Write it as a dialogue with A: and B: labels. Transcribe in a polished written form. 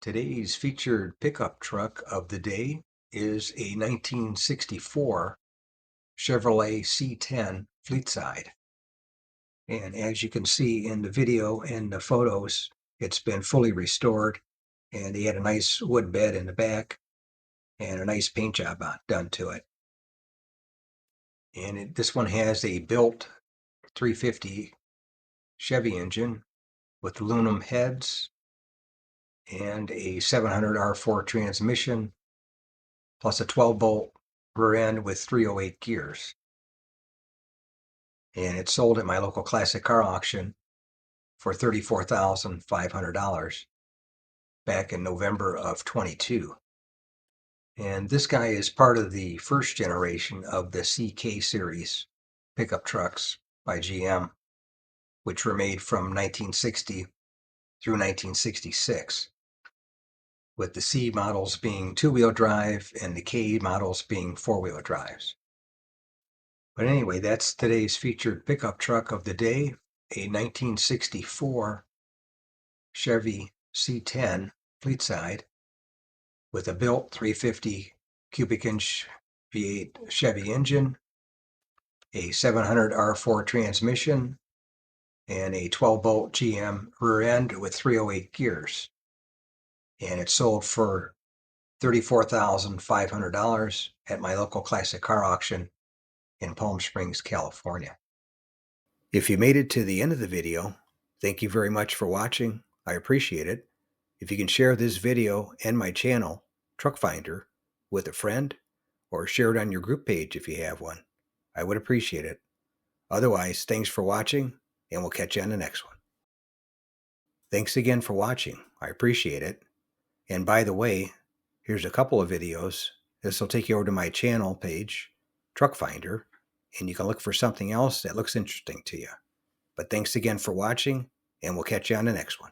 A: Today's featured pickup truck of the day is a 1964 Chevrolet C10 fleet-side. And as you can see in the video and the photos, it's been fully restored, and they had a nice wood bed in the back and a nice paint job done to it. And this one has a built 350 Chevy engine with aluminum heads and a 700 R4 transmission, plus a 12-bolt rear end with 308 gears. And it sold at my local classic car auction for $34,500 back in November of 22. And this guy is part of the first generation of the CK series pickup trucks by GM, which were made from 1960 through 1966, with the C models being two-wheel drive and the K models being four-wheel drives. But anyway, that's today's featured pickup truck of the day, a 1964 Chevy C10 fleet-side with a built 350 cubic inch V8 Chevy engine, a 700 R4 transmission, and a 12-bolt GM rear end with 308 gears. And it sold for $34,500 at my local classic car auction in Palm Springs, California. If you made it to the end of the video, thank you very much for watching. I appreciate it. If you can share this video and my channel, Truck Finder, with a friend, or share it on your group page if you have one, I would appreciate it. Otherwise, thanks for watching, and we'll catch you on the next one. Thanks again for watching. I appreciate it. And by the way, here's a couple of videos. This will take you over to my channel page, Truck Finder, and you can look for something else that looks interesting to you. But thanks again for watching, and we'll catch you on the next one.